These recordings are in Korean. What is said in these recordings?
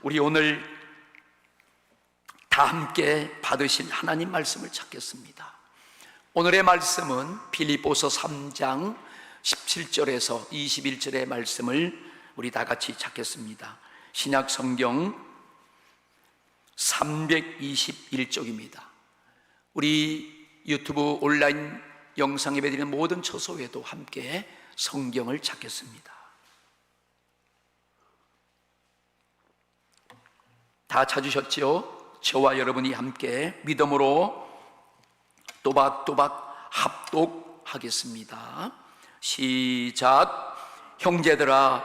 우리 오늘 다 함께 받으실 하나님 말씀을 찾겠습니다. 오늘의 말씀은 빌립보서 3장 17절에서 21절의 말씀을 우리 다 같이 찾겠습니다. 신약 성경 321쪽입니다. 우리 유튜브 온라인 영상 예배드리는 모든 처소에도 함께 성경을 찾겠습니다. 다 찾으셨지요? 저와 여러분이 함께 믿음으로 또박또박 합독하겠습니다. 시작. 형제들아,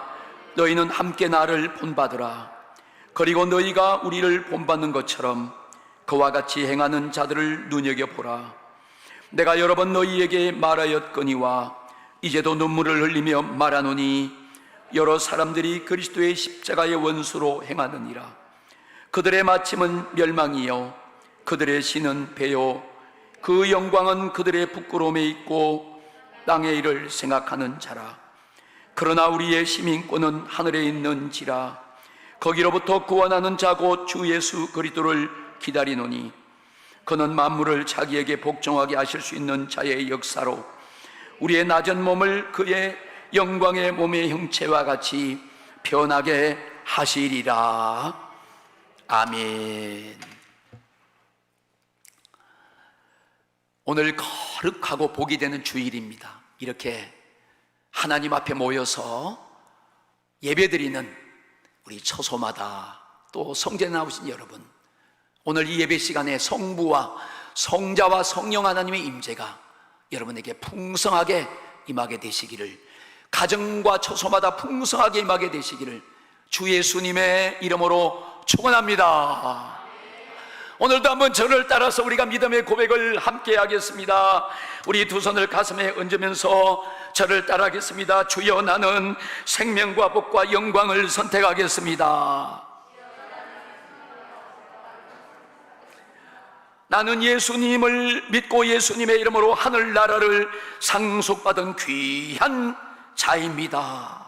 너희는 함께 나를 본받으라. 그리고 너희가 우리를 본받는 것처럼 그와 같이 행하는 자들을 눈여겨보라. 내가 여러 번 너희에게 말하였거니와 이제도 눈물을 흘리며 말하노니 여러 사람들이 그리스도의 십자가의 원수로 행하느니라. 그들의 마침은 멸망이요 그들의 신은 배요 그 영광은 그들의 부끄러움에 있고 땅의 일을 생각하는 자라. 그러나 우리의 시민권은 하늘에 있는지라. 거기로부터 구원하는 자 곧 주 예수 그리스도를 기다리노니 그는 만물을 자기에게 복종하게 하실 수 있는 자의 역사로 우리의 낮은 몸을 그의 영광의 몸의 형체와 같이 변하게 하시리라. 아멘. 오늘 거룩하고 복이 되는 주일입니다. 이렇게 하나님 앞에 모여서 예배드리는 우리 처소마다 또 성전에 나오신 여러분, 오늘 이 예배 시간에 성부와 성자와 성령 하나님의 임재가 여러분에게 풍성하게 임하게 되시기를, 가정과 처소마다 풍성하게 임하게 되시기를 주 예수님의 이름으로 축원합니다. 오늘도 한번 저를 따라서 우리가 믿음의 고백을 함께 하겠습니다. 우리 두 손을 가슴에 얹으면서 저를 따라하겠습니다. 주여, 나는 생명과 복과 영광을 선택하겠습니다. 나는 예수님을 믿고 예수님의 이름으로 하늘나라를 상속받은 귀한 자입니다.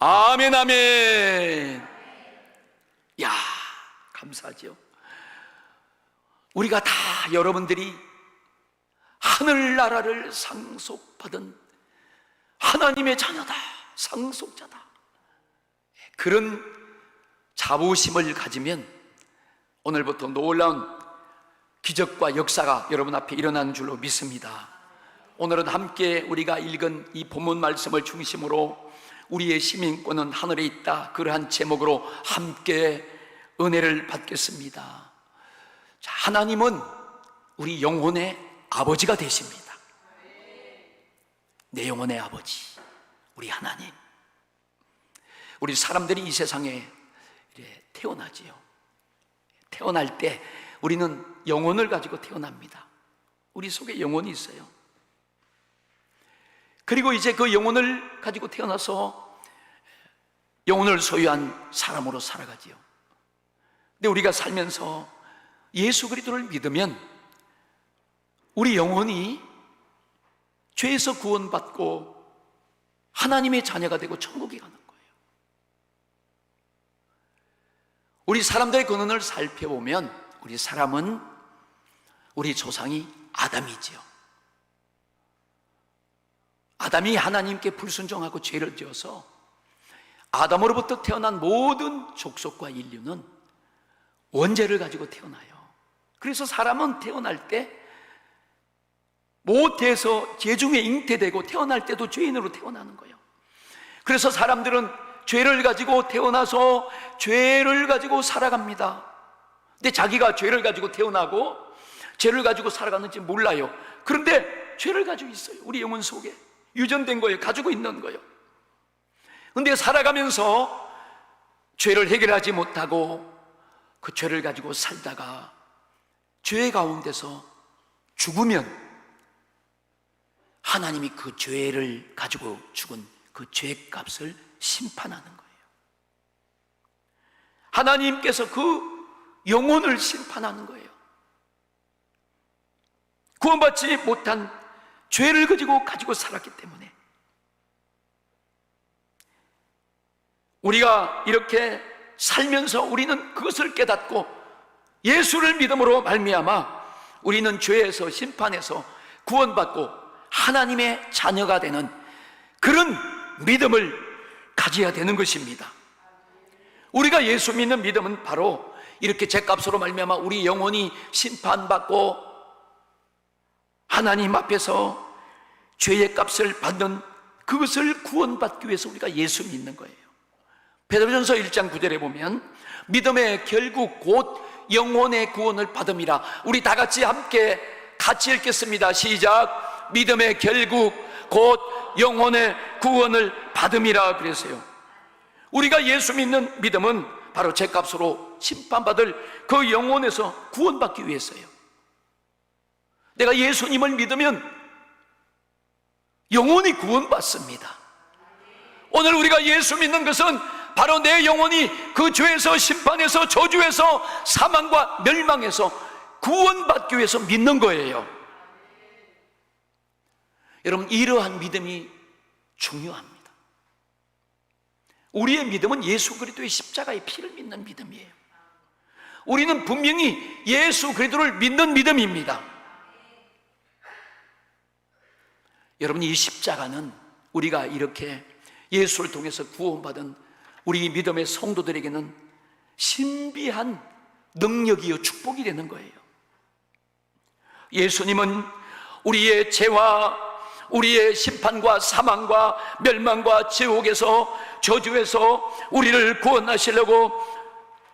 아멘, 아멘. 야, 감사하죠. 우리가 다 여러분들이 하늘나라를 상속받은 하나님의 자녀다, 상속자다, 그런 자부심을 가지면 오늘부터 놀라운 기적과 역사가 여러분 앞에 일어나는 줄로 믿습니다. 오늘은 함께 우리가 읽은 이 본문 말씀을 중심으로 우리의 시민권은 하늘에 있다, 그러한 제목으로 함께 은혜를 받겠습니다. 자, 하나님은 우리 영혼의 아버지가 되십니다. 내 영혼의 아버지, 우리 하나님. 우리 사람들이 이 세상에 태어나지요. 태어날 때 우리는 영혼을 가지고 태어납니다. 우리 속에 영혼이 있어요. 그리고 이제 그 영혼을 가지고 태어나서 영혼을 소유한 사람으로 살아가지요. 근데 우리가 살면서 예수 그리스도를 믿으면 우리 영혼이 죄에서 구원받고 하나님의 자녀가 되고 천국에 가는 거예요. 우리 사람들의 근원을 살펴보면 우리 사람은 우리 조상이 아담이지요. 아담이 하나님께 불순종하고 죄를 지어서 아담으로부터 태어난 모든 족속과 인류는 원죄를 가지고 태어나요. 그래서 사람은 태어날 때 모태에서 죄 중에 잉태되고 태어날 때도 죄인으로 태어나는 거예요. 그래서 사람들은 죄를 가지고 태어나서 죄를 가지고 살아갑니다. 근데 자기가 죄를 가지고 태어나고 죄를 가지고 살아가는지 몰라요. 그런데 죄를 가지고 있어요. 우리 영혼 속에 유전된 거예요. 가지고 있는 거예요. 그런데 살아가면서 죄를 해결하지 못하고 그 죄를 가지고 살다가 죄 가운데서 죽으면 하나님이 그 죄를 가지고 죽은 그 죄값을 심판하는 거예요. 하나님께서 그 영혼을 심판하는 거예요. 구원받지 못한 죄를 가지고 살았기 때문에 우리가 이렇게 살면서 우리는 그것을 깨닫고 예수를 믿음으로 말미암아 우리는 죄에서 심판에서 구원받고 하나님의 자녀가 되는 그런 믿음을 가져야 되는 것입니다. 우리가 예수 믿는 믿음은 바로 이렇게 죄값으로 말미암아 우리 영혼이 심판받고 하나님 앞에서 죄의 값을 받는 그것을 구원받기 위해서 우리가 예수 믿는 거예요. 베드로전서 1장 9절에 보면 믿음의 결국 곧 영혼의 구원을 받음이라. 우리 다 같이 함께 같이 읽겠습니다. 시작. 믿음의 결국 곧 영혼의 구원을 받음이라 그랬어요. 우리가 예수 믿는 믿음은 바로 죄값으로 심판받을 그 영혼에서 구원받기 위해서예요. 내가 예수님을 믿으면 영혼이 구원받습니다. 오늘 우리가 예수 믿는 것은 바로 내 영혼이 그 죄에서 심판에서 저주에서 사망과 멸망에서 구원받기 위해서 믿는 거예요. 여러분, 이러한 믿음이 중요합니다. 우리의 믿음은 예수 그리스도의 십자가의 피를 믿는 믿음이에요. 우리는 분명히 예수 그리스도를 믿는 믿음입니다. 여러분, 이 십자가는 우리가 이렇게 예수를 통해서 구원받은 우리 믿음의 성도들에게는 신비한 능력이요 축복이 되는 거예요. 예수님은 우리의 죄와 우리의 심판과 사망과 멸망과 지옥에서 저주에서 우리를 구원하시려고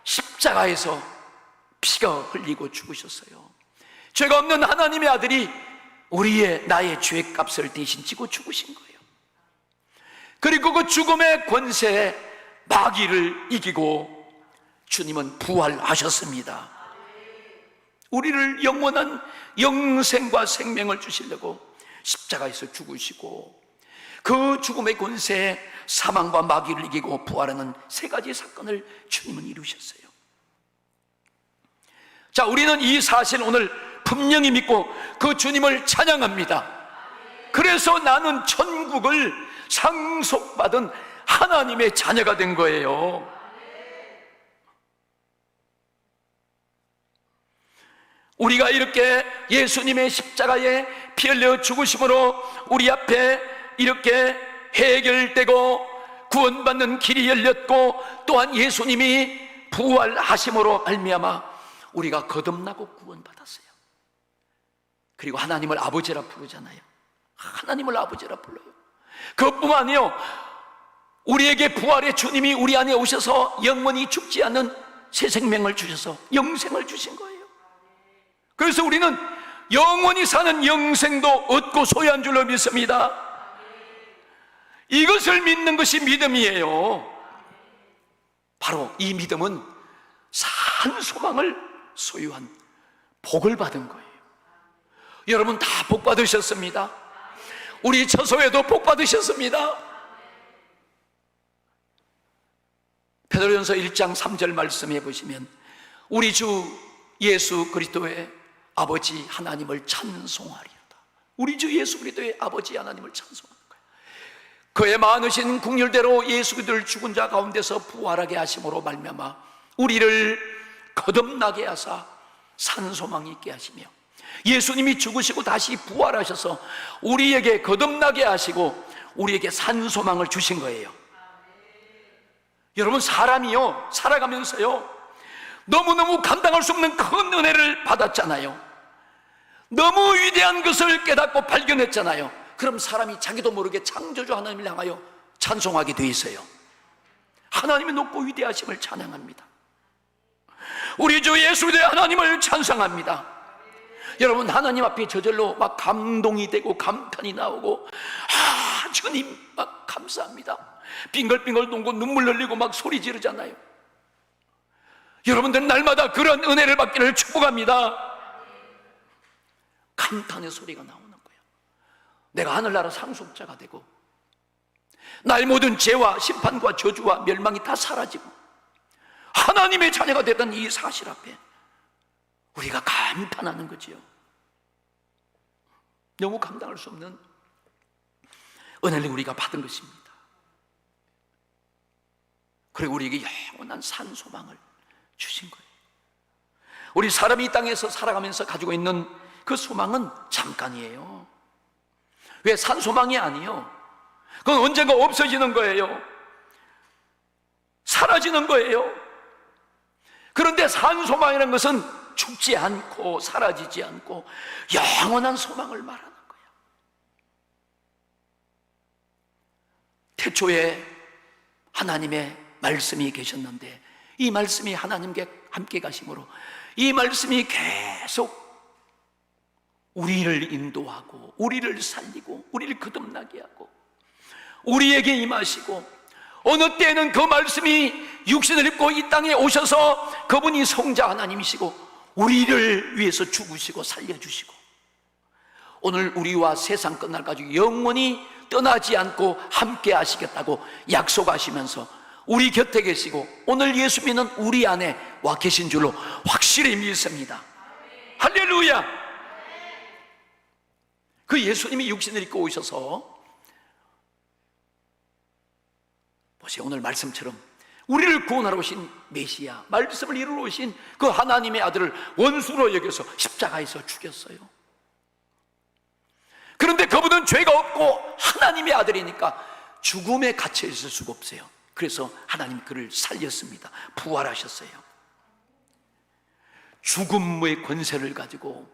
십자가에서 피가 흘리고 죽으셨어요. 죄가 없는 하나님의 아들이 나의 죄값을 대신 지고 죽으신 거예요. 그리고 그 죽음의 권세에 마귀를 이기고 주님은 부활하셨습니다. 우리를 영원한 영생과 생명을 주시려고 십자가에서 죽으시고 그 죽음의 권세에 사망과 마귀를 이기고 부활하는 세 가지 사건을 주님은 이루셨어요. 자, 우리는 이 사실 오늘 분명히 믿고 그 주님을 찬양합니다. 그래서 나는 천국을 상속받은 하나님의 자녀가 된 거예요. 우리가 이렇게 예수님의 십자가에 피 흘려 죽으심으로 우리 앞에 이렇게 해결되고 구원받는 길이 열렸고, 또한 예수님이 부활하심으로 말미암아 우리가 거듭나고 구원받았어요. 그리고 하나님을 아버지라 부르잖아요. 하나님을 아버지라 불러요. 그것뿐만 아니요, 우리에게 부활의 주님이 우리 안에 오셔서 영원히 죽지 않는 새 생명을 주셔서 영생을 주신 거예요. 그래서 우리는 영원히 사는 영생도 얻고 소유한 줄로 믿습니다. 이것을 믿는 것이 믿음이에요. 바로 이 믿음은 산 소망을 소유한 복을 받은 거예요. 여러분 다 복 받으셨습니다. 우리 처소에도 복 받으셨습니다. 베드로전서 1장 3절 말씀해 보시면 우리 주 예수 그리스도의 아버지 하나님을 찬송하리로다. 우리 주 예수 그리스도의 아버지 하나님을 찬송하는 거예요. 그의 많으신 국률대로 예수 그리스도를 죽은 자 가운데서 부활하게 하심으로 말미암아 우리를 거듭나게 하사 산소망이 있게 하시며, 예수님이 죽으시고 다시 부활하셔서 우리에게 거듭나게 하시고 우리에게 산소망을 주신 거예요. 여러분, 사람이요 살아가면서요 너무너무 감당할 수 없는 큰 은혜를 받았잖아요. 너무 위대한 것을 깨닫고 발견했잖아요. 그럼 사람이 자기도 모르게 창조주 하나님을 향하여 찬송하게 돼 있어요. 하나님의 높고 위대하심을 찬양합니다. 우리 주 예수 그리스도의 하나님을 찬송합니다. 여러분, 하나님 앞에 저절로 막 감동이 되고 감탄이 나오고, 주님 막 감사합니다. 빙글빙글 동고 눈물 흘리고 막 소리 지르잖아요. 여러분들은 날마다 그런 은혜를 받기를 축복합니다. 감탄의 소리가 나오는 거예요. 내가 하늘나라 상속자가 되고 나의 모든 죄와 심판과 저주와 멸망이 다 사라지고 하나님의 자녀가 되던 이 사실 앞에 우리가 감탄하는 거지요. 너무 감당할 수 없는 은혜를 우리가 받은 것입니다. 그리고 우리에게 영원한 산 소망을 주신 거예요. 우리 사람이 이 땅에서 살아가면서 가지고 있는 그 소망은 잠깐이에요. 왜? 산 소망이 아니에요. 그건 언젠가 없어지는 거예요. 사라지는 거예요. 그런데 산 소망이라는 것은 죽지 않고 사라지지 않고 영원한 소망을 말하는 거예요. 태초에 하나님의 말씀이 계셨는데 이 말씀이 하나님께 함께 가심으로 이 말씀이 계속 우리를 인도하고 우리를 살리고 우리를 거듭나게 하고 우리에게 임하시고, 어느 때에는 그 말씀이 육신을 입고 이 땅에 오셔서 그분이 성자 하나님이시고 우리를 위해서 죽으시고 살려주시고 오늘 우리와 세상 끝날까지 영원히 떠나지 않고 함께 하시겠다고 약속하시면서 우리 곁에 계시고 오늘 예수 믿는 우리 안에 와 계신 줄로 확실히 믿습니다. 할렐루야. 그 예수님이 육신을 입고 오셔서 보세요, 오늘 말씀처럼 우리를 구원하러 오신 메시아, 말씀을 이루러 오신 그 하나님의 아들을 원수로 여겨서 십자가에서 죽였어요. 그런데 그분은 죄가 없고 하나님의 아들이니까 죽음에 갇혀 있을 수가 없어요. 그래서 하나님 그를 살렸습니다. 부활하셨어요. 죽음의 권세를 가지고,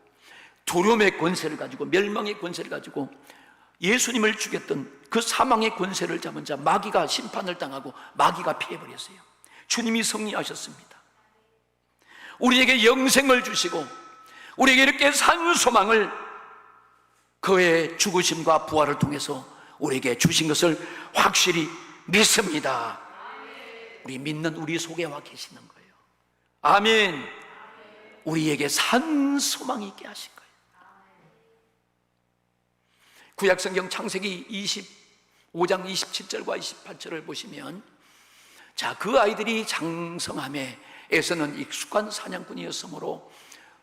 두려움의 권세를 가지고, 멸망의 권세를 가지고 예수님을 죽였던 그 사망의 권세를 잡은 자 마귀가 심판을 당하고 마귀가 피해버렸어요. 주님이 승리하셨습니다. 우리에게 영생을 주시고 우리에게 이렇게 산 소망을 그의 죽으심과 부활을 통해서 우리에게 주신 것을 확실히 믿습니다. 우리 믿는 우리 속에 와 계시는 거예요. 아멘. 우리에게 산 소망이 있게 하신 거예요. 구약성경 창세기 25장 27절과 28절을 보시면, 자, 그 아이들이 장성함에 에서는 익숙한 사냥꾼이었으므로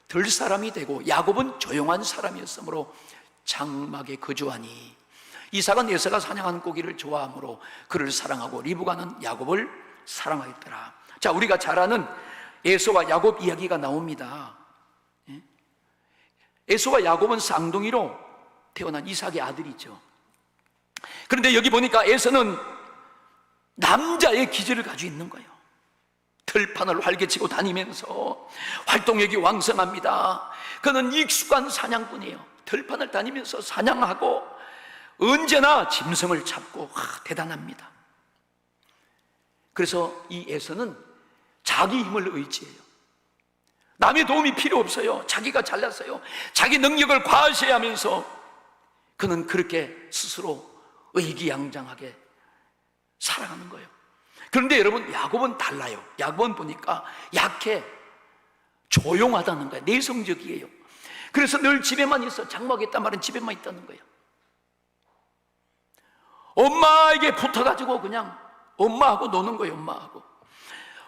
들 사람이 되고 야곱은 조용한 사람이었으므로 장막에 거주하니, 이삭은 에서가 사냥하는 고기를 좋아하므로 그를 사랑하고 리브가는 야곱을 사랑하였더라. 자, 우리가 잘 아는 에서와 야곱 이야기가 나옵니다. 에서와 야곱은 쌍둥이로 태어난 이삭의 아들이죠. 그런데 여기 보니까 에서는 남자의 기질을 가지고 있는 거예요. 들판을 활개치고 다니면서 활동력이 왕성합니다. 그는 익숙한 사냥꾼이에요. 들판을 다니면서 사냥하고 언제나 짐승을 잡고 대단합니다. 그래서 이 에서는 자기 힘을 의지해요. 남의 도움이 필요 없어요. 자기가 잘났어요. 자기 능력을 과시하면서 그는 그렇게 스스로 의기양장하게 살아가는 거예요. 그런데 여러분, 야곱은 달라요. 야곱은 보니까 약해, 조용하다는 거예요. 내성적이에요. 그래서 늘 집에만 있어. 장막에 있단 말은 집에만 있다는 거예요. 엄마에게 붙어가지고 그냥 엄마하고 노는 거예요. 엄마하고.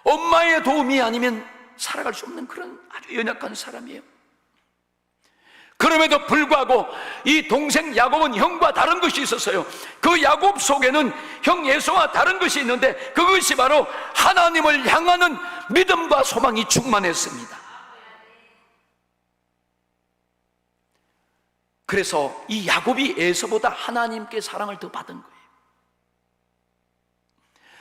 엄마의 도움이 아니면 살아갈 수 없는 그런 아주 연약한 사람이에요. 그럼에도 불구하고 이 동생 야곱은 형과 다른 것이 있었어요. 그 야곱 속에는 형 에서와 다른 것이 있는데 그것이 바로 하나님을 향하는 믿음과 소망이 충만했습니다. 그래서 이 야곱이 에서보다 하나님께 사랑을 더 받은 거예요.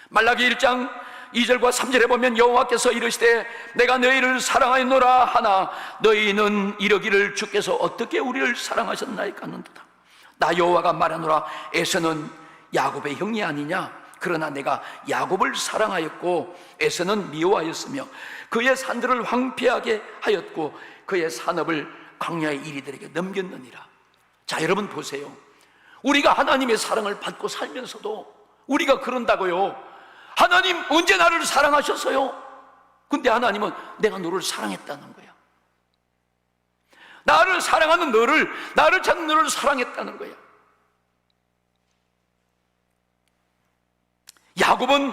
말라기 1장 2절과 3절에 보면 여호와께서 이르시되 내가 너희를 사랑하였노라 하나 너희는 이러기를 주께서 어떻게 우리를 사랑하셨나이까 하는도다. 나 여호와가 말하노라 에서는 야곱의 형이 아니냐. 그러나 내가 야곱을 사랑하였고 에서는 미워하였으며 그의 산들을 황폐하게 하였고 그의 산업을 광야의 이리들에게 넘겼느니라. 자, 여러분 보세요. 우리가 하나님의 사랑을 받고 살면서도 우리가 그런다고요. 하나님 언제 나를 사랑하셨어요? 근데 하나님은 내가 너를 사랑했다는 거야. 나를 사랑하는 너를, 나를 찾는 너를 사랑했다는 거야. 야곱은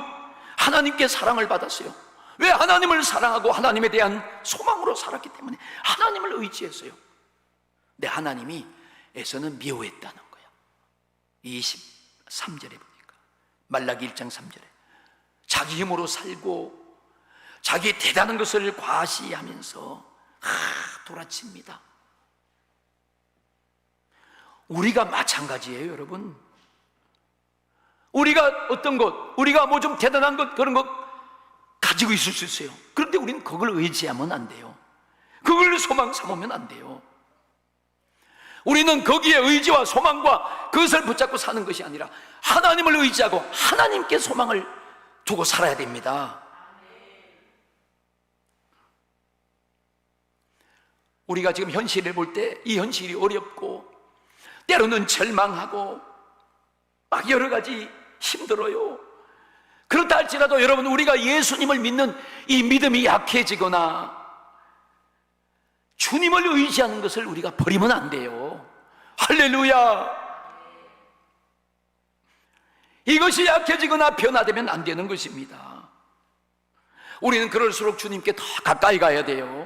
하나님께 사랑을 받았어요. 왜? 하나님을 사랑하고 하나님에 대한 소망으로 살았기 때문에 하나님을 의지했어요. 근데 하나님이 에서는 미워했다는 거야. 23절에 보니까, 말라기 1장 3절에 자기 힘으로 살고 자기 대단한 것을 과시하면서 돌아칩니다. 우리가 마찬가지예요, 여러분. 우리가 어떤 것, 우리가 뭐 좀 대단한 것, 그런 것 가지고 있을 수 있어요. 그런데 우리는 그걸 의지하면 안 돼요. 그걸 소망 삼으면 안 돼요. 우리는 거기에 의지와 소망과 그것을 붙잡고 사는 것이 아니라 하나님을 의지하고 하나님께 소망을 두고 살아야 됩니다. 우리가 지금 현실을 볼 때 이 현실이 어렵고 때로는 절망하고 막 여러 가지 힘들어요. 그렇다 할지라도 여러분, 우리가 예수님을 믿는 이 믿음이 약해지거나 주님을 의지하는 것을 우리가 버리면 안 돼요. 할렐루야. 이것이 약해지거나 변화되면 안 되는 것입니다. 우리는 그럴수록 주님께 더 가까이 가야 돼요.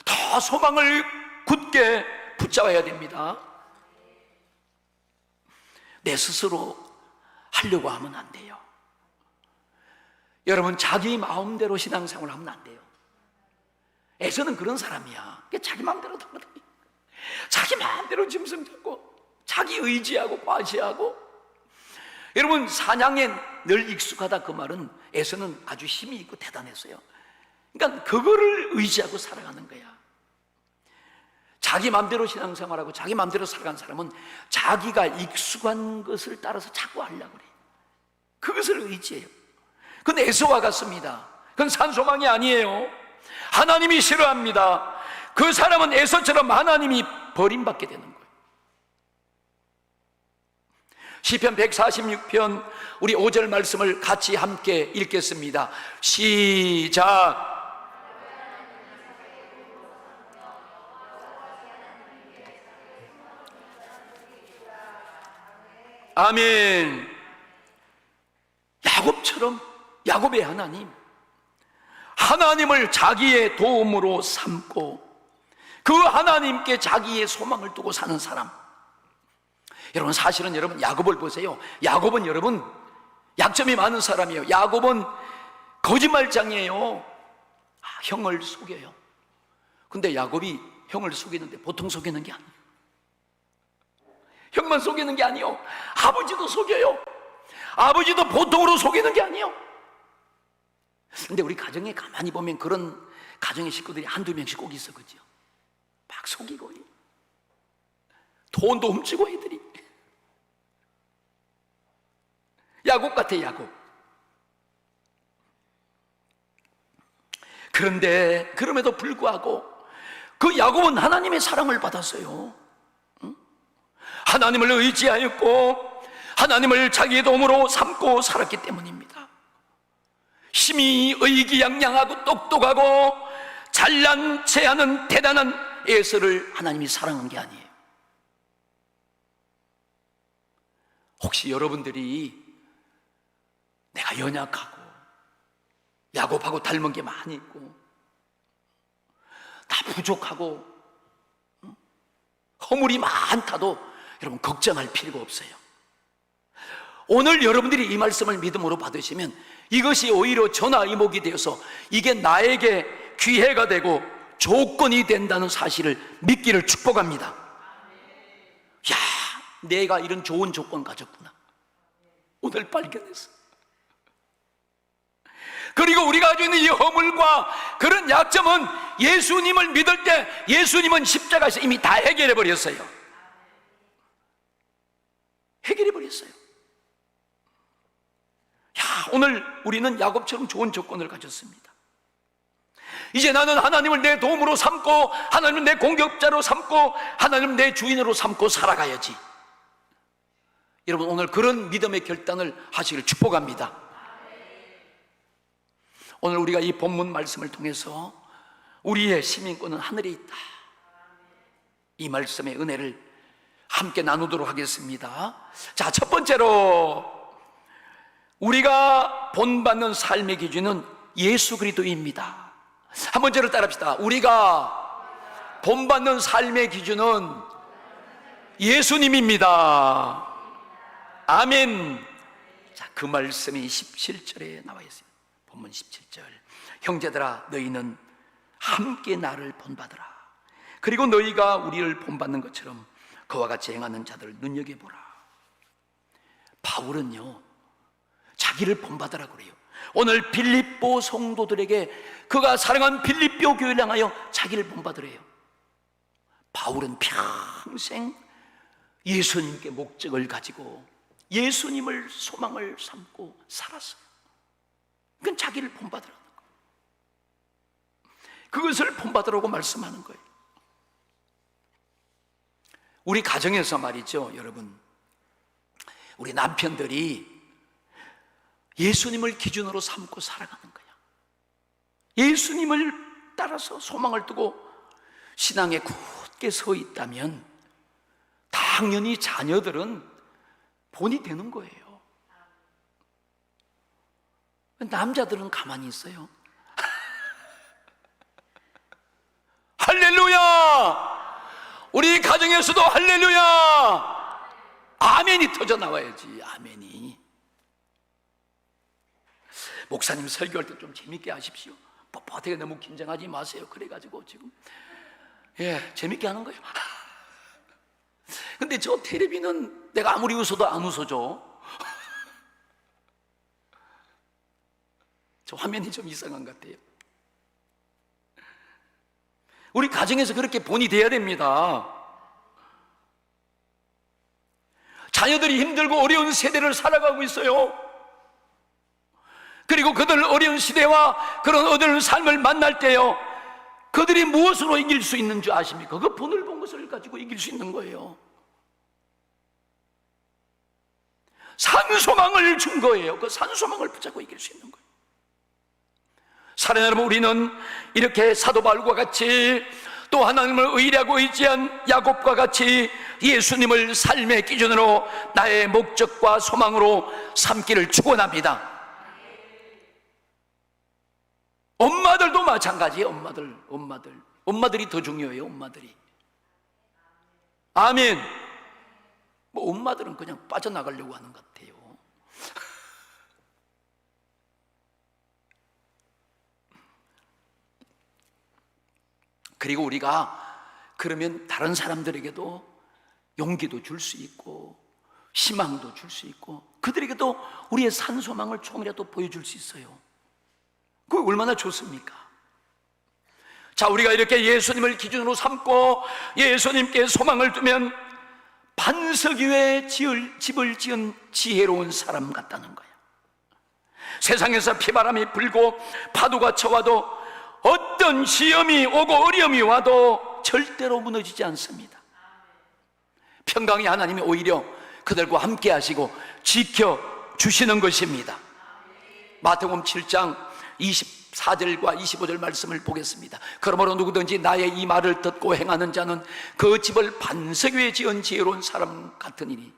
더 소망을 굳게 붙잡아야 됩니다. 내 스스로 하려고 하면 안 돼요. 여러분, 자기 마음대로 신앙생활을 하면 안 돼요. 에서는 그런 사람이야. 자기 마음대로 하거든요. 자기 마음대로 짐승 잡고 자기 의지하고 과시하고. 여러분, 사냥에 늘 익숙하다 그 말은 에서는 아주 힘이 있고 대단했어요. 그러니까 그거를 의지하고 살아가는 거야. 자기 마음대로 신앙생활하고 자기 마음대로 살아가는 사람은 자기가 익숙한 것을 따라서 자꾸 하려고 그래요. 그것을 의지해요. 그건 에서와 같습니다. 그건 산소망이 아니에요. 하나님이 싫어합니다. 그 사람은 에서처럼 하나님이 버림받게 되는 거예요. 시편 146편 우리 5절 말씀을 같이 함께 읽겠습니다. 시작. 아멘. 야곱처럼, 야곱의 하나님을 자기의 도움으로 삼고 그 하나님께 자기의 소망을 두고 사는 사람. 여러분, 사실은 여러분 야곱을 보세요. 야곱은 여러분 약점이 많은 사람이에요. 야곱은 거짓말장이에요. 형을 속여요. 근데 야곱이 형을 속이는데 보통 속이는 게 아니에요. 형만 속이는 게 아니에요. 아버지도 속여요. 아버지도 보통으로 속이는 게 아니에요. 근데 우리 가정에 가만히 보면 그런 가정의 식구들이 한두 명씩 꼭 있어, 그죠? 막 속이고 돈도 훔치고 애들이. 야곱 같아, 야곱. 그런데 그럼에도 불구하고 그 야곱은 하나님의 사랑을 받았어요. 하나님을 의지하였고 하나님을 자기의 도움으로 삼고 살았기 때문입니다. 힘이 의기양양하고 똑똑하고 잘난 체하는 대단한 에서를 하나님이 사랑한 게 아니에요. 혹시 여러분들이 내가 연약하고 야곱하고 닮은 게 많이 있고 다 부족하고 허물이 많다도 여러분 걱정할 필요가 없어요. 오늘 여러분들이 이 말씀을 믿음으로 받으시면 이것이 오히려 전화이목이 되어서 이게 나에게 기회가 되고 조건이 된다는 사실을 믿기를 축복합니다. 야, 내가 이런 좋은 조건 가졌구나. 오늘 발견했어. 그리고 우리가 가지고 있는 이 허물과 그런 약점은 예수님을 믿을 때 예수님은 십자가에서 이미 다 해결해 버렸어요. 해결해 버렸어요. 야, 오늘 우리는 야곱처럼 좋은 조건을 가졌습니다. 이제 나는 하나님을 내 도움으로 삼고 하나님을 내 공격자로 삼고 하나님을 내 주인으로 삼고 살아가야지. 여러분, 오늘 그런 믿음의 결단을 하시기를 축복합니다. 오늘 우리가 이 본문 말씀을 통해서 우리의 시민권은 하늘에 있다, 이 말씀의 은혜를 함께 나누도록 하겠습니다. 자, 첫 번째로 우리가 본받는 삶의 기준은 예수 그리스도입니다. 한 번째로 따라합시다. 우리가 본받는 삶의 기준은 예수님입니다. 아멘. 자, 그 말씀이 17절에 나와 있어요. 본문 17절. 형제들아, 너희는 함께 나를 본받으라. 그리고 너희가 우리를 본받는 것처럼 그와 같이 행하는 자들을 눈여겨보라. 바울은요, 자기를 본받으라고 그래요. 오늘 빌립보 성도들에게 그가 사랑한 빌립보 교회를 향하여 자기를 본받으래요. 바울은 평생 예수님께 목적을 가지고 예수님을 소망을 삼고 살았어요. 그건 자기를 본받으라는 거예요. 그것을 본받으라고 말씀하는 거예요. 우리 가정에서 말이죠, 여러분, 우리 남편들이 예수님을 기준으로 삼고 살아가는 거야. 예수님을 따라서 소망을 두고 신앙에 굳게 서 있다면 당연히 자녀들은 본이 되는 거예요. 남자들은 가만히 있어요. 할렐루야! 우리 가정에서도 할렐루야! 아멘이 터져 나와야지. 아멘이. 목사님 설교할 때 좀 재밌게 하십시오. 뻣뻣하게 너무 긴장하지 마세요. 그래가지고 지금 재밌게 하는 거예요. 근데 저 텔레비는 내가 아무리 웃어도 안 웃어줘. 저 화면이 좀 이상한 것 같아요. 우리 가정에서 그렇게 본이 돼야 됩니다. 자녀들이 힘들고 어려운 세대를 살아가고 있어요. 그리고 그들 어려운 시대와 그런 어려운 삶을 만날 때요, 그들이 무엇으로 이길 수 있는 줄 아십니까? 그 본을 본 것을 가지고 이길 수 있는 거예요. 산소망을 준 거예요. 그 산소망을 붙잡고 이길 수 있는 거예요. 사랑하는 여러분, 우리는 이렇게 사도 바울과 같이 또 하나님을 의뢰하고 의지한 야곱과 같이 예수님을 삶의 기준으로 나의 목적과 소망으로 삼기를 축원합니다. 엄마들도 마찬가지예요. 엄마들이 더 중요해요. 엄마들이. 아멘. 뭐 엄마들은 그냥 빠져나가려고 하는 것 같아요. 그리고 우리가 그러면 다른 사람들에게도 용기도 줄 수 있고 희망도 줄 수 있고 그들에게도 우리의 산소망을 조금이라도 보여줄 수 있어요. 그게 얼마나 좋습니까? 자, 우리가 이렇게 예수님을 기준으로 삼고 예수님께 소망을 두면 반석 위에 집을 지은 지혜로운 사람 같다는 거야. 세상에서 피바람이 불고 파도가 쳐와도 어떤 시험이 오고 어려움이 와도 절대로 무너지지 않습니다. 평강의 하나님이 오히려 그들과 함께 하시고 지켜주시는 것입니다. 마태복음 7장 24절과 25절 말씀을 보겠습니다. 그러므로 누구든지 나의 이 말을 듣고 행하는 자는 그 집을 반석 위에 지은 지혜로운 사람 같으니니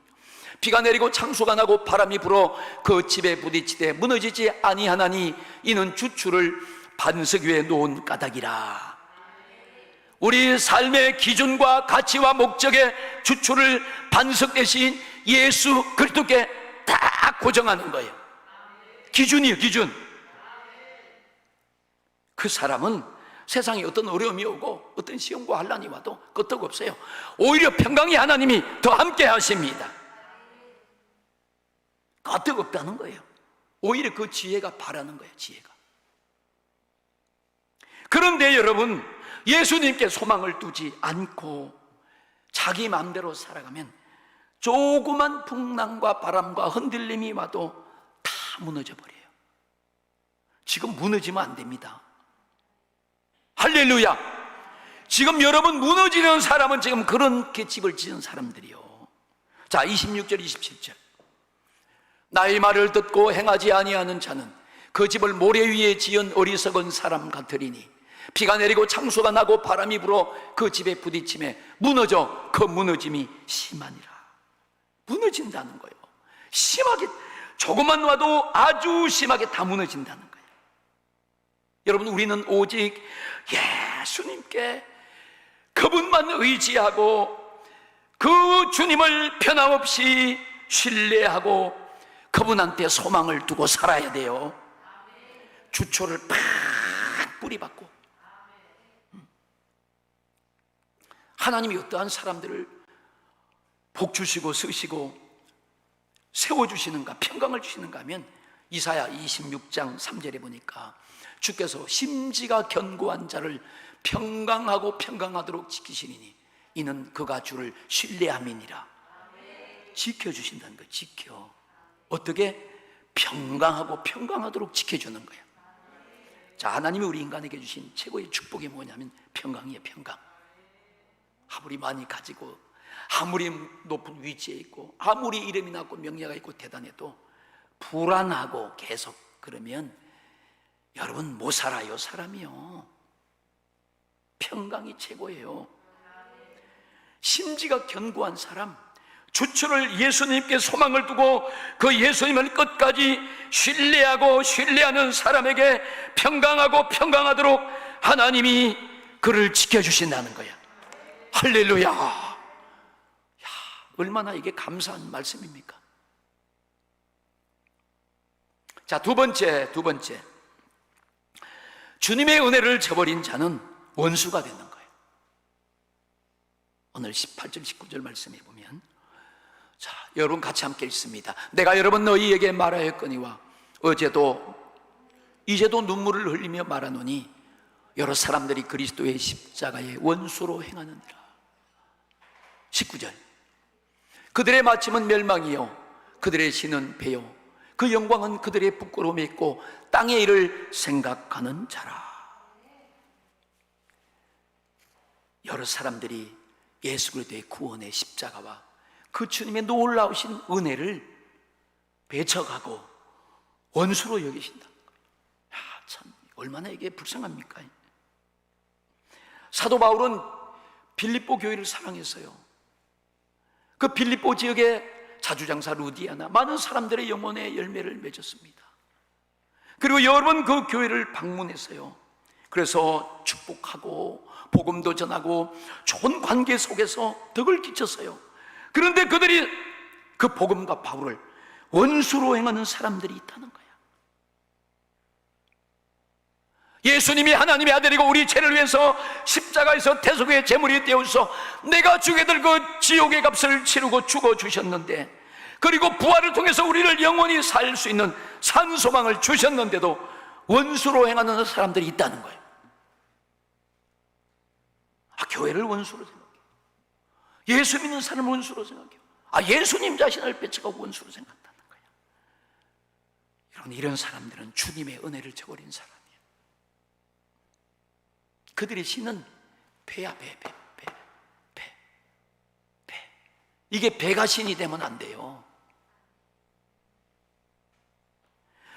비가 내리고 창수가 나고 바람이 불어 그 집에 부딪히되 무너지지 아니하나니 이는 주추를 반석 위에 놓은 까닭이라. 우리 삶의 기준과 가치와 목적의 주추를 반석 대신 예수 그리스도께 다 고정하는 거예요. 기준이에요, 기준. 그 사람은 세상에 어떤 어려움이 오고 어떤 시험과 환난이 와도 끄떡 없어요. 오히려 평강의 하나님이 더 함께 하십니다. 끄떡 없다는 거예요. 오히려 그 지혜가 바라는 거예요, 지혜가. 그런데 여러분, 예수님께 소망을 두지 않고 자기 마음대로 살아가면 조그만 풍랑과 바람과 흔들림이 와도 다 무너져 버려요. 지금 무너지면 안 됩니다. 할렐루야. 지금 여러분 무너지는 사람은 지금 그렇게 집을 지은 사람들이요. 자, 26절 27절. 나의 말을 듣고 행하지 아니하는 자는 그 집을 모래 위에 지은 어리석은 사람 같으리니 비가 내리고 창수가 나고 바람이 불어 그 집에 부딪힘에 무너져 그 무너짐이 심하니라. 무너진다는 거예요. 심하게, 조금만 와도 아주 심하게 다 무너진다는 거예요. 여러분, 우리는 오직 예수님께 그분만 의지하고 그 주님을 변함없이 신뢰하고 그분한테 소망을 두고 살아야 돼요. 주초를 팍 뿌리박고. 하나님이 어떠한 사람들을 복 주시고 쓰시고 세워주시는가, 평강을 주시는가 하면 이사야 26장 3절에 보니까 주께서 심지가 견고한 자를 평강하고 평강하도록 지키시리니 이는 그가 주를 신뢰함이니라. 지켜주신다는 거예요. 지켜. 어떻게? 평강하고 평강하도록 지켜주는 거예요. 자, 하나님이 우리 인간에게 주신 최고의 축복이 뭐냐면 평강이에요. 평강. 아무리 많이 가지고, 아무리 높은 위치에 있고, 아무리 이름이 낮고 명예가 있고 대단해도 불안하고 계속 그러면 여러분 못 살아요. 사람이요. 평강이 최고예요. 심지가 견고한 사람, 주초를 예수님께 소망을 두고 그 예수님을 끝까지 신뢰하고 신뢰하는 사람에게 평강하고 평강하도록 하나님이 그를 지켜주신다는 거야. 할렐루야. 야, 얼마나 이게 감사한 말씀입니까? 자, 두 번째, 주님의 은혜를 저버린 자는 원수가 되는 거예요. 오늘 18절 19절 말씀해 보면, 자, 여러분 같이 함께 읽습니다. 내가 여러분 너희에게 말하였거니와 어제도 이제도 눈물을 흘리며 말하노니 여러 사람들이 그리스도의 십자가의 원수로 행하느니라. 19절, 그들의 마침은 멸망이요 그들의 신은 배요 그 영광은 그들의 부끄러움이 있고 땅의 일을 생각하는 자라. 여러 사람들이 예수 그리스도의 구원의 십자가와 그 주님의 놀라우신 은혜를 배척하고 원수로 여기신다. 야, 참 얼마나 이게 불쌍합니까? 사도 바울은 빌립보 교회를 사랑했어요. 그 빌립보 지역에 자주장사 루디아나 많은 사람들의 영혼의 열매를 맺었습니다. 그리고 여러 번 그 교회를 방문했어요. 그래서 축복하고 복음도 전하고 좋은 관계 속에서 덕을 끼쳤어요. 그런데 그들이 그 복음과 바울을 원수로 행하는 사람들이 있다는 거야. 예수님이 하나님의 아들이고 우리 죄를 위해서 십자가에서 대속의 제물이 되어서 내가 주게 될 그 지옥의 값을 치르고 죽어주셨는데, 그리고 부활을 통해서 우리를 영원히 살 수 있는 산소망을 주셨는데도 원수로 행하는 사람들이 있다는 거예요. 교회를 원수로 생각해요. 예수 믿는 사람을 원수로 생각해요. 예수님 자신을 배척하고 원수로 생각한다는 거예요. 여러분, 이런 사람들은 주님의 은혜를 저버린 사람이에요. 그들의 신은 배야. 배. 이게 배가 신이 되면 안 돼요.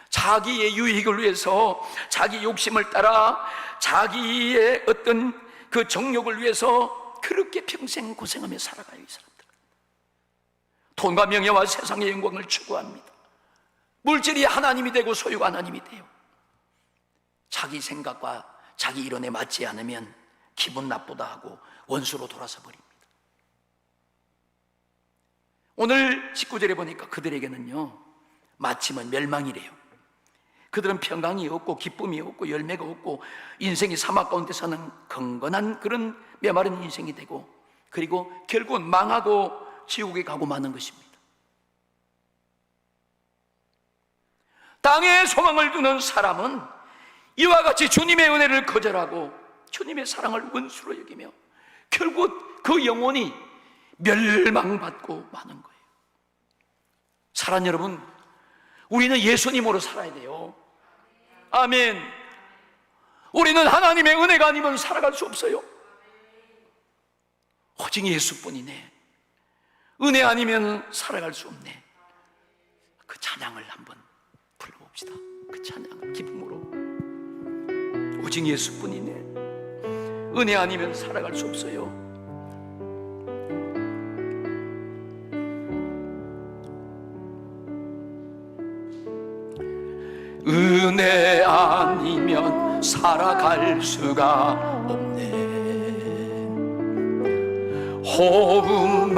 자기의 유익을 위해서, 자기 욕심을 따라, 자기의 어떤 그 정욕을 위해서 그렇게 평생 고생하며 살아가요. 이 사람들 돈과 명예와 세상의 영광을 추구합니다. 물질이 하나님이 되고 소유가 하나님이 돼요. 자기 생각과 자기 이론에 맞지 않으면 기분 나쁘다 하고 원수로 돌아서 버립니다. 오늘 19절에 보니까 그들에게는요 마침은 멸망이래요. 그들은 평강이 없고 기쁨이 없고 열매가 없고 인생이 사막 가운데 사는 경건한 그런 메마른 인생이 되고, 그리고 결국은 망하고 지옥에 가고 마는 것입니다. 땅에 소망을 두는 사람은 이와 같이 주님의 은혜를 거절하고 주님의 사랑을 원수로 여기며 결국 그 영혼이 멸망받고 마는 거예요. 사랑하는 여러분, 우리는 예수님으로 살아야 돼요. 아멘. 우리는 하나님의 은혜가 아니면 살아갈 수 없어요. 오직 예수뿐이네. 은혜 아니면 살아갈 수 없네. 그 찬양을 한번 불러봅시다. 그 찬양 기쁨으로. 오직 예수뿐이네. 은혜 아니면 살아갈 수 없어요. 은혜 아니면 살아갈 수가 없네.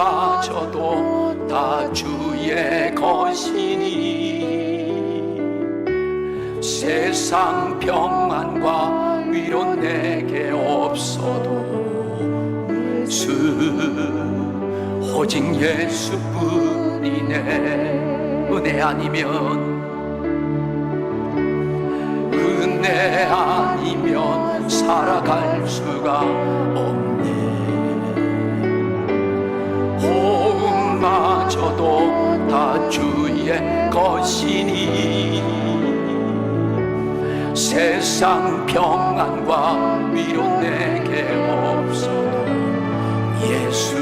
호흡마저도 다 주 주의 것이니 세상 평안과 위로 내게 없어도 예수 오직 예수뿐이네. 은혜 아니면 살아갈 수가 없네. 호흡마저도 다 주의 것이니 세상 평안과 위로 내게 없어도 예수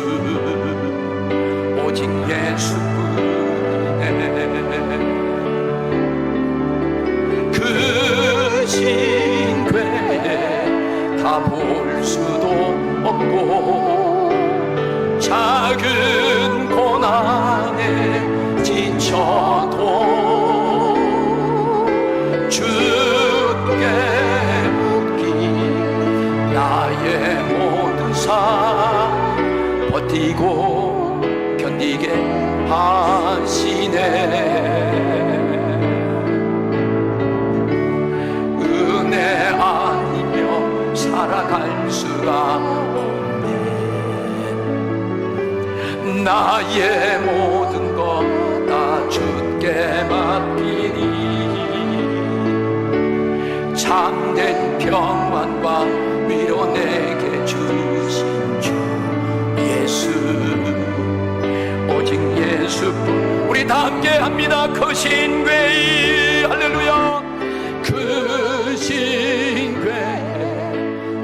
오직 예수뿐이네. 그 신궤에 다 볼 수도 없고 작은 고난에 지쳐도 주께 묻기 나의 모든 삶 버티고 견디게 하시네. 은혜 아니며 살아갈 수가 없네. 나의 모든 것 다 주께 맡기니 참된 평안과 위로 내게 주신 주 예수 오직 예수뿐. 우리 다 함께 합니다. 그 신궤 할렐루야. 그 신궤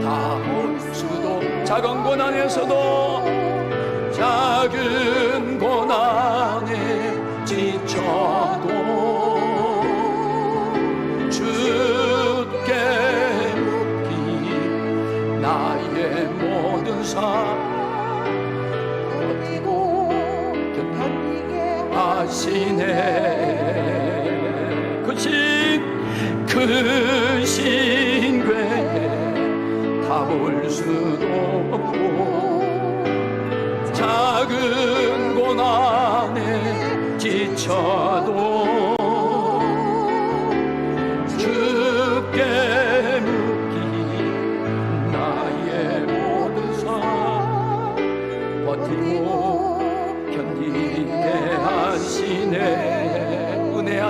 다 볼 수도 작은 고난에서도 작은 고난에 지쳐도 주께 묻기 나의 모든 삶 버티고 견디게 하시네. 그 신궤에 다 볼 수도 없고 작은 고난에 지쳐도 주께 묻기 나의 모든 삶 버티고 견디게 하시네. 은혜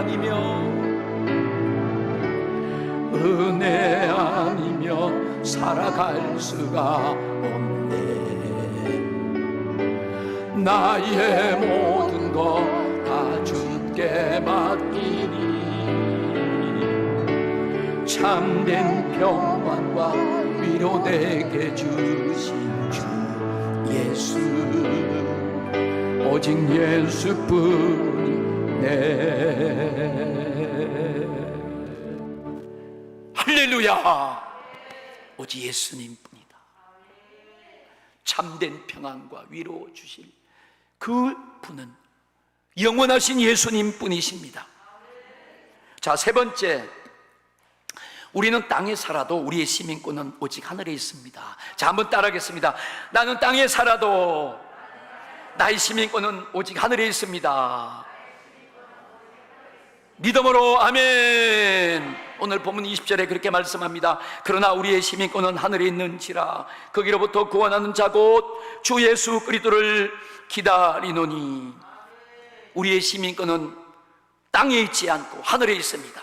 아니며 살아갈 수가 없네. 나의 모든 것 다 주께 맡기니 참된 평안과 위로 내게 주신 주 예수 오직 예수뿐이네. 할렐루야. 오직 예수님뿐이다. 참된 평안과 위로 주실 그 분은 영원하신 예수님뿐이십니다. 자, 세 번째, 우리는 땅에 살아도 우리의 시민권은 오직 하늘에 있습니다. 자, 한번 따라하겠습니다. 나는 땅에 살아도 나의 시민권은 오직 하늘에 있습니다. 믿음으로 아멘. 오늘 본문 20절에 그렇게 말씀합니다. 그러나 우리의 시민권은 하늘에 있는지라 거기로부터 구원하는 자 곧 주 예수 그리스도를 기다리노니. 우리의 시민권은 땅에 있지 않고 하늘에 있습니다.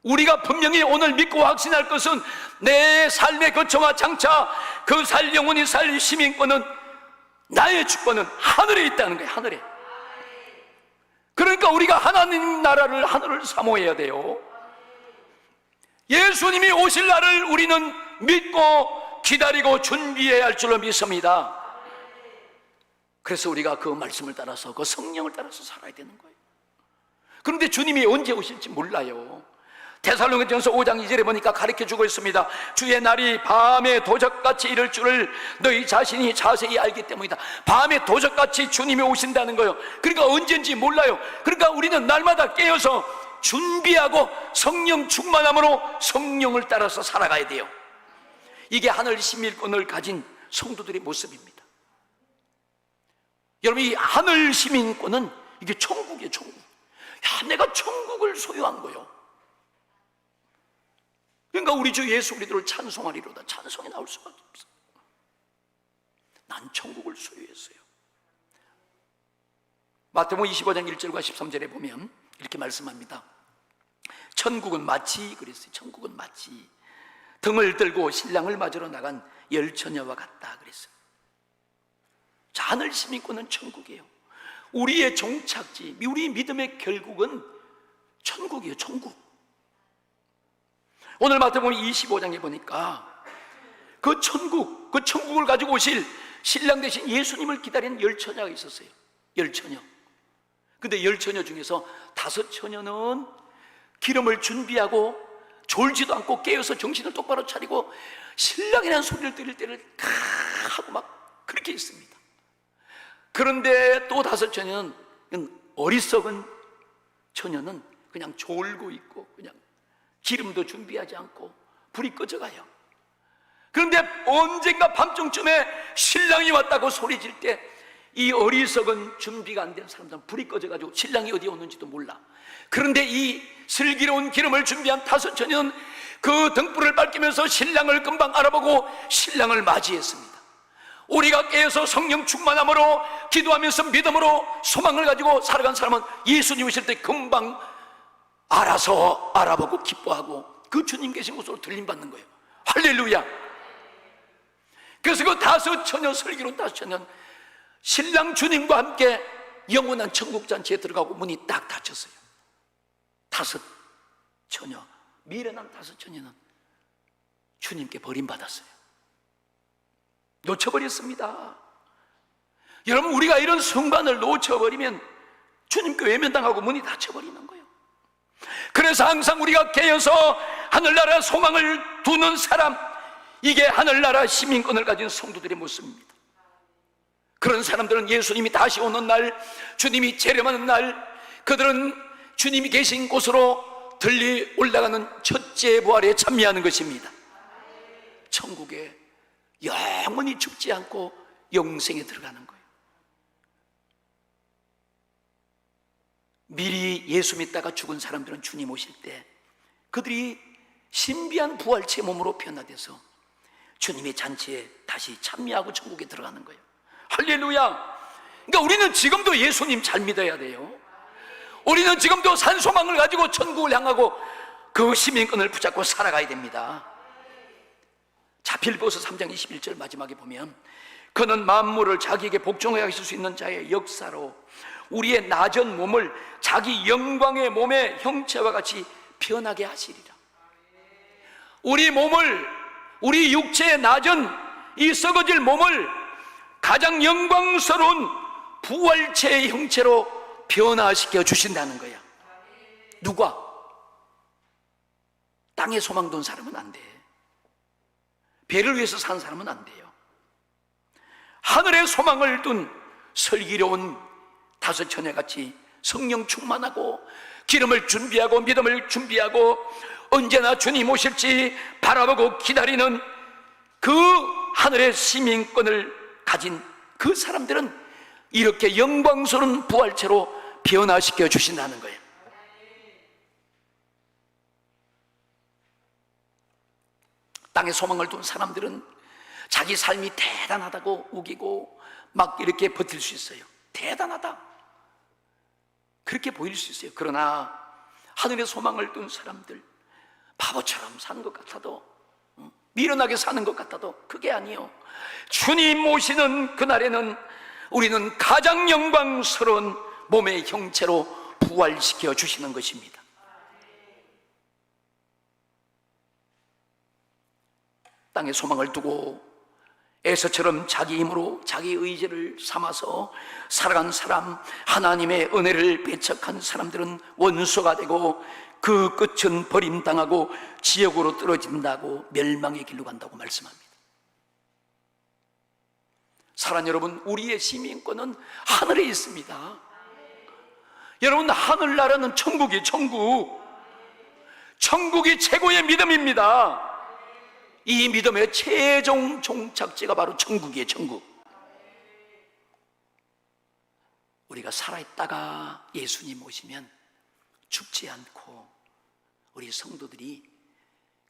우리가 분명히 오늘 믿고 확신할 것은 내 삶의 거처와 장차 그 살 영원히 살 시민권은, 나의 주권은 하늘에 있다는 거예요. 하늘에. 그러니까 우리가 하나님 나라를, 하늘을 사모해야 돼요. 예수님이 오실 날을 우리는 믿고 기다리고 준비해야 할 줄로 믿습니다. 그래서 우리가 그 말씀을 따라서, 그 성령을 따라서 살아야 되는 거예요. 그런데 주님이 언제 오실지 몰라요. 데살로니가전서 5장 2절에 보니까 가르쳐주고 있습니다. 주의 날이 밤에 도적같이 이를 줄을 너희 자신이 자세히 알기 때문이다. 밤에 도적같이 주님이 오신다는 거예요. 그러니까 언제인지 몰라요. 그러니까 우리는 날마다 깨어서 준비하고 성령 충만함으로 성령을 따라서 살아가야 돼요. 이게 하늘 시민권을 가진 성도들의 모습입니다. 여러분, 이 하늘 시민권은 이게 천국이에요, 천국. 야, 내가 천국을 소유한 거예요. 그러니까 우리 주 예수 그리스도를 찬송하리로다. 찬송이 나올 수밖에 없어요. 난 천국을 소유했어요. 마태복음 25장 1절과 13절에 보면 이렇게 말씀합니다. 천국은 마치, 그랬어요. 천국은 마치 등을 들고 신랑을 맞으러 나간 열처녀와 같다 그랬어요. 자, 하늘 시민권은 천국이에요. 우리의 종착지, 우리 믿음의 결국은 천국이에요, 천국. 오늘 마태복음 25장에 보니까 그 천국, 그 천국을 가지고 오실 신랑 대신 예수님을 기다리는 열처녀가 있었어요. 열처녀. 근데 열처녀 중에서 5처녀는 기름을 준비하고 졸지도 않고 깨어서 정신을 똑바로 차리고 신랑이라는 소리를 들을 때를 하고 막 그렇게 있습니다. 그런데 또 5처녀는, 어리석은 처녀는 그냥 졸고 있고 그냥 기름도 준비하지 않고 불이 꺼져가요. 그런데 언젠가 밤중쯤에 신랑이 왔다고 소리질 때 이 어리석은 준비가 안 된 사람들은 불이 꺼져가지고 신랑이 어디에 오는지도 몰라. 그런데 이 슬기로운 기름을 준비한 5처녀는 그 등불을 밝히면서 신랑을 금방 알아보고 신랑을 맞이했습니다. 우리가 깨어서 성령 충만함으로 기도하면서 믿음으로 소망을 가지고 살아간 사람은 예수님 오실 때 금방 알아서 알아보고 기뻐하고 그 주님 계신 곳으로 들림받는 거예요. 할렐루야. 그래서 그 5처녀, 슬기로운 5처녀는 신랑 주님과 함께 영원한 천국잔치에 들어가고 문이 딱 닫혔어요. 5처녀, 미련한 5처녀는 주님께 버림받았어요. 놓쳐버렸습니다. 여러분, 우리가 이런 순간을 놓쳐버리면 주님께 외면당하고 문이 닫혀버리는 거예요. 그래서 항상 우리가 깨어서 하늘나라 소망을 두는 사람, 이게 하늘나라 시민권을 가진 성도들의 모습입니다. 그런 사람들은 예수님이 다시 오는 날, 주님이 재림하는 날, 그들은 주님이 계신 곳으로 들리 올라가는 첫째 부활에 참여하는 것입니다. 천국에 영원히 죽지 않고 영생에 들어가는 거예요. 미리 예수 믿다가 죽은 사람들은 주님 오실 때 그들이 신비한 부활체 몸으로 변화돼서 주님의 잔치에 다시 참여하고 천국에 들어가는 거예요. 할렐루야. 그러니까 우리는 지금도 예수님 잘 믿어야 돼요. 우리는 지금도 산소망을 가지고 천국을 향하고 그 시민권을 붙잡고 살아가야 됩니다. 자, 빌보서 3장 21절 마지막에 보면 그는 만물을 자기에게 복종하게 하실 수 있는 자의 역사로 우리의 낮은 몸을 자기 영광의 몸의 형체와 같이 변하게 하시리라. 우리 몸을, 우리 육체의 낮은 이 썩어질 몸을 가장 영광스러운 부활체의 형체로 변화시켜 주신다는 거야. 누가? 땅에 소망 둔 사람은 안 돼. 배를 위해서 산 사람은 안 돼요. 하늘에 소망을 둔 슬기로운 5처녀같이 성령 충만하고 기름을 준비하고 믿음을 준비하고 언제나 주님 오실지 바라보고 기다리는 그 하늘의 시민권을 가진 그 사람들은 이렇게 영광스러운 부활체로 변화시켜 주신다는 거예요. 땅에 소망을 둔 사람들은 자기 삶이 대단하다고 우기고 막 이렇게 버틸 수 있어요. 대단하다, 그렇게 보일 수 있어요. 그러나 하늘에 소망을 둔 사람들, 바보처럼 사는 것 같아도, 미련하게 사는 것 같아도 그게 아니에요. 주님 오시는 그날에는 우리는 가장 영광스러운 몸의 형체로 부활시켜 주시는 것입니다. 땅에 소망을 두고 에서처럼 자기 힘으로 자기 의지를 삼아서 살아간 사람, 하나님의 은혜를 배척한 사람들은 원수가 되고 그 끝은 버림당하고 지옥으로 떨어진다고 멸망의 길로 간다고 말씀합니다. 사랑하는 여러분, 우리의 시민권은 하늘에 있습니다. 여러분, 하늘나라는 천국이에요. 천국이 최고의 믿음입니다. 이 믿음의 최종 종착지가 바로 천국이에요. 천국. 우리가 살아있다가 예수님 오시면 죽지 않고 우리 성도들이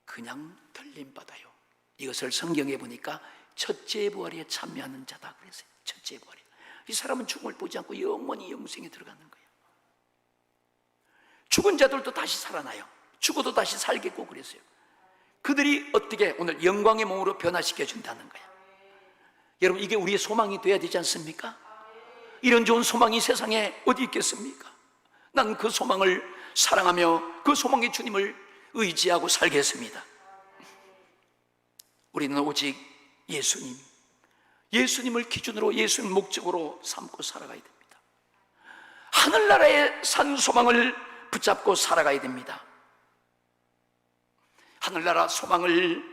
그냥 들림받아요. 이것을 성경에 보니까 첫째 부활에 참여하는 자다 그랬어요. 첫째 부활에. 이 사람은 죽음을 보지 않고 영원히 영생에 들어가는 거예요. 죽은 자들도 다시 살아나요. 죽어도 다시 살겠고 그랬어요. 그들이 어떻게 오늘 영광의 몸으로 변화시켜 준다는 거예요. 여러분, 이게 우리의 소망이 돼야 되지 않습니까? 이런 좋은 소망이 세상에 어디 있겠습니까? 난 그 소망을 사랑하며 그 소망의 주님을 의지하고 살겠습니다. 우리는 오직 예수님을 기준으로, 예수님 목적으로 삼고 살아가야 됩니다. 하늘나라의 산 소망을 붙잡고 살아가야 됩니다. 하늘나라 소망을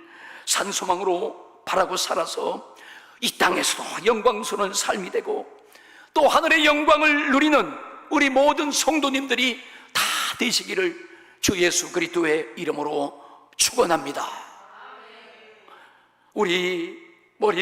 산 소망으로 바라고 살아서 이 땅에서도 영광스러운 삶이 되고 또 하늘의 영광을 누리는 우리 모든 성도님들이 다 되시기를 주 예수 그리스도의 이름으로 축원합니다. 우리 머리를